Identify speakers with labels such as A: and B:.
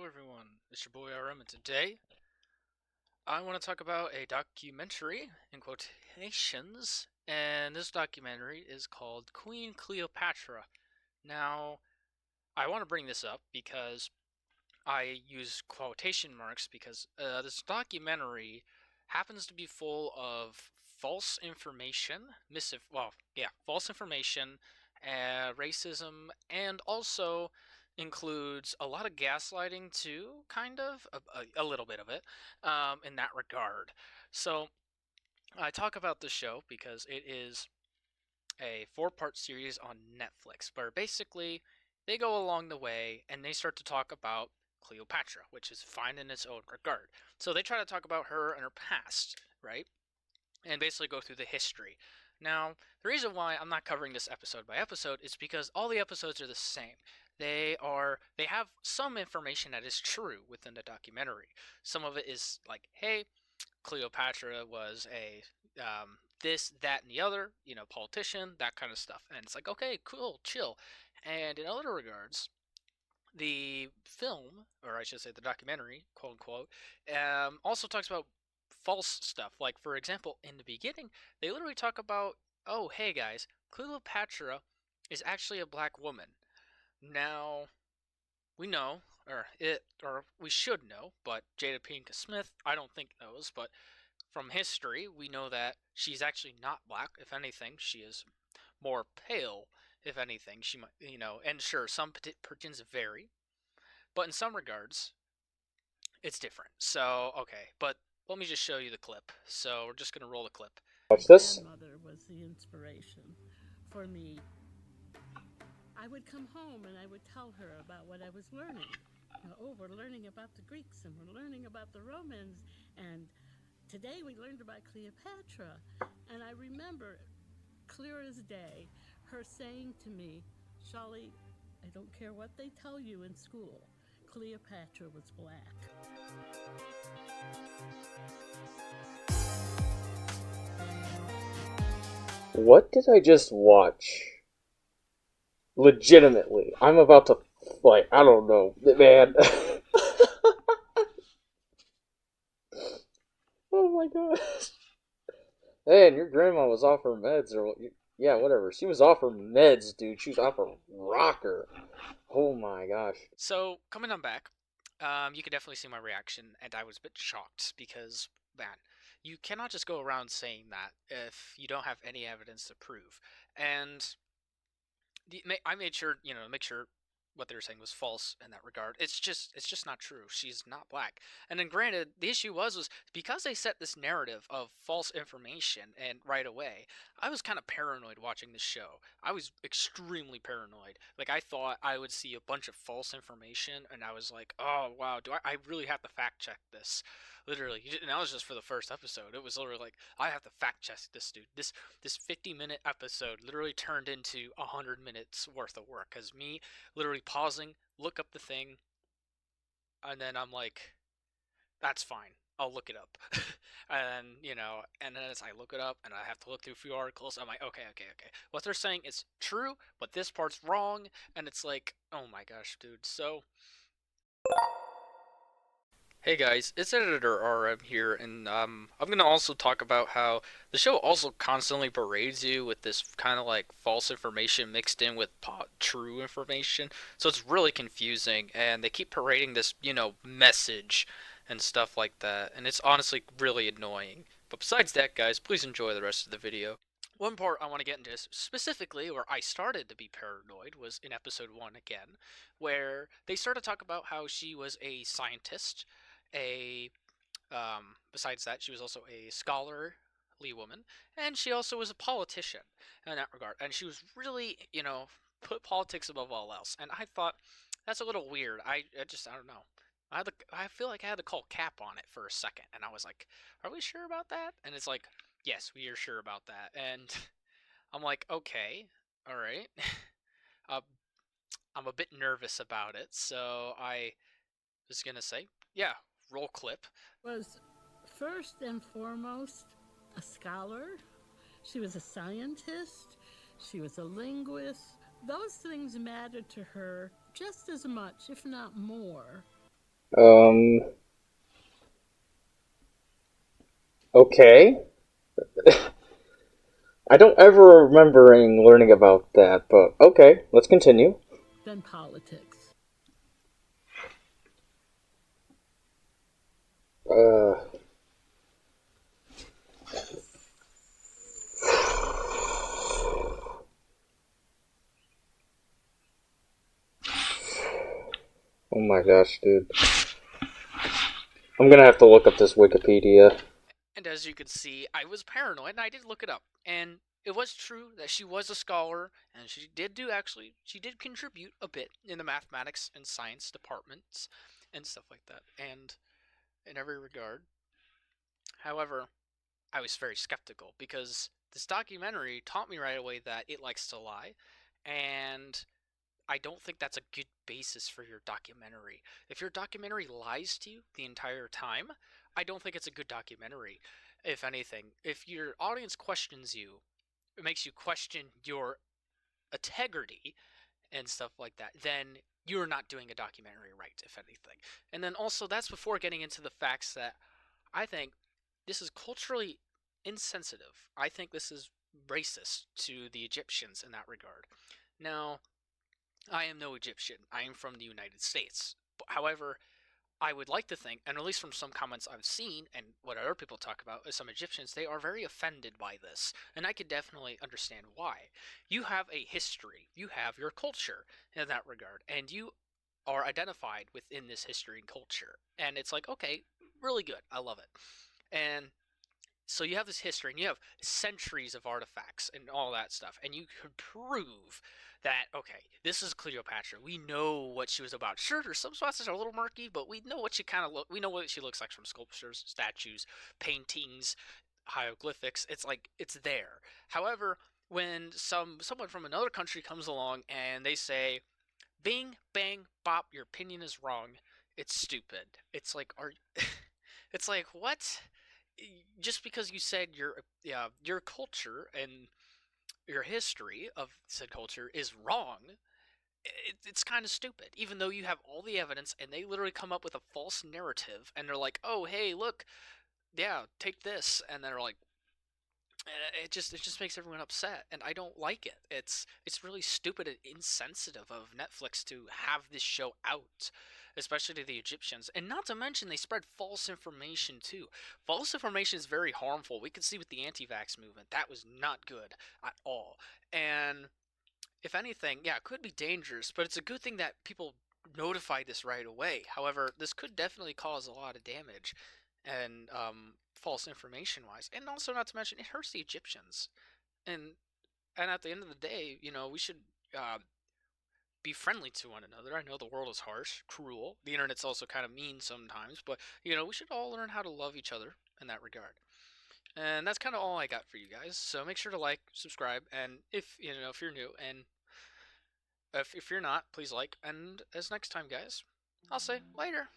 A: everyone, it's your boy RM, and today I want to talk about a documentary, in quotations, and this documentary is called Queen Cleopatra. Now, I want to bring this up because I use quotation marks because this documentary happens to be full of false information, false information, racism, and also includes a lot of gaslighting too, kind of a little bit of it, in that regard. So I talk about the show because it is a four-part series on Netflix, where basically they go along the way and they start to talk about Cleopatra, which is fine in its own regard. So they try to talk about her and her past, right? And basically go through the history. Now, the reason why I'm not covering this episode by episode is because all the episodes are the same. They have some information that is true within the documentary. Some of it is like, hey, Cleopatra was a this, that, and the other, politician, that kind of stuff. And it's like, okay, cool, chill. And in other regards, the film, or I should say the documentary, quote unquote, also talks about false stuff. Like, for example, in the beginning, they literally talk about, oh, hey guys, Cleopatra is actually a black woman. Now, we know, or we should know, but Jada Pinkett Smith, I don't think knows, but from history, we know that she's actually not black. If anything, she is more pale. If anything, she might, and sure, some regions vary, but in some regards, it's different. So, okay, but let me just show you the clip. So, we're just going to roll the clip.
B: Watch this.
C: My grandmother was the inspiration for me. I would come home and I would tell her about what I was learning. We're learning about the Greeks and we're learning about the Romans, and today we learned about Cleopatra. And I remember, clear as day, her saying to me, Shali, I don't care what they tell you in school, Cleopatra was black.
B: What did I just watch? Legitimately, I'm about to, I don't know, man. Oh my gosh. Man, your grandma was off her meds, or yeah, whatever. She was off her meds, dude. She was off her rocker. Oh my gosh.
A: So, coming on back, you can definitely see my reaction, and I was a bit shocked because, man, you cannot just go around saying that if you don't have any evidence to prove. And I made sure, make sure what they were saying was false in that regard. It's just not true. She's not black. And then granted, the issue was because they set this narrative of false information and right away, I was kind of paranoid watching this show. I was extremely paranoid. Like I thought I would see a bunch of false information and I was like, "Oh, wow, I really have to fact check this." Literally, and that was just for the first episode. It was literally like, I have to fact check this dude. This 50-minute episode literally turned into 100 minutes worth of work. Cause me literally pausing, look up the thing, and then I'm like, that's fine. I'll look it up. And then as I look it up and I have to look through a few articles, I'm like, okay. What they're saying is true, but this part's wrong. And it's like, oh my gosh, dude. So, hey guys, it's Editor RM here, and I'm gonna also talk about how the show also constantly parades you with this kind of like false information mixed in with true information, so it's really confusing, and they keep parading this, message and stuff like that, and it's honestly really annoying. But besides that, guys, please enjoy the rest of the video. One part I want to get into specifically where I started to be paranoid was in episode 1 again, where they started to talk about how she was a scientist, a besides that, she was also a scholarly woman, and she also was a politician in that regard. And she was really, put politics above all else. And I thought that's a little weird. I don't know. I feel like I had to call cap on it for a second, and I was like, "Are we sure about that?" And it's like, "Yes, we are sure about that." And I'm like, "Okay, all right." uh, I'm a bit nervous about it, so I was gonna say, "Yeah, roll clip."
C: Was first and foremost a scholar. She was a scientist. She was a linguist. Those things mattered to her just as much, if not more,
B: Um. Okay. I don't ever remembering learning about that, but okay, let's continue.
C: Then politics.
B: Uh. Oh my gosh, dude. I'm gonna have to look up this Wikipedia.
A: And as you can see, I was paranoid and I did look it up. And it was true that she was a scholar and she did contribute a bit in the mathematics and science departments and stuff like that. And in every regard. However, I was very skeptical because this documentary taught me right away that it likes to lie. And I don't think that's a good basis for your documentary. If your documentary lies to you the entire time, I don't think it's a good documentary. If anything, if your audience questions you, it makes you question your integrity and stuff like that, then you're not doing a documentary right, if anything. And then also, that's before getting into the facts that I think this is culturally insensitive. I think this is racist to the Egyptians in that regard. Now, I am no Egyptian. I am from the United States. However, I would like to think, and at least from some comments I've seen and what other people talk about, as some Egyptians, they are very offended by this. And I could definitely understand why. You have a history, you have your culture in that regard, and you are identified within this history and culture. And it's like, okay, really good. I love it. And so you have this history and you have centuries of artifacts and all that stuff, and you could prove that, okay, this is Cleopatra. We know what she was about. Sure, there's some spots that are a little murky, but we know what she kind of look. We know what she looks like from sculptures, statues, paintings, hieroglyphics. It's like it's there. However, when someone from another country comes along and they say, "Bing, bang, bop, your opinion is wrong," it's stupid. It's like, are it's like, what? Just because you said your culture and your history of said culture is wrong, it's kind of stupid. Even though you have all the evidence, and they literally come up with a false narrative, and they're like, "Oh, hey, look, yeah, take this," and they're like, it just makes everyone upset, and I don't like it. It's really stupid and insensitive of Netflix to have this show out, especially to the Egyptians, and not to mention they spread false information too. False information is very harmful. We could see with the anti-vax movement that was not good at all, and if anything, yeah, it could be dangerous, but it's a good thing that people notify this right away. However, this could definitely cause a lot of damage and false information wise, and also not to mention it hurts the Egyptians. And and at the end of the day, we should uh, be friendly to one another. I know the world is harsh, cruel. The internet's also kind of mean sometimes, but we should all learn how to love each other in that regard. And that's kind of all I got for you guys. So make sure to like, subscribe, and if you're new, and if you're not, please like. And as next time, guys, I'll say later.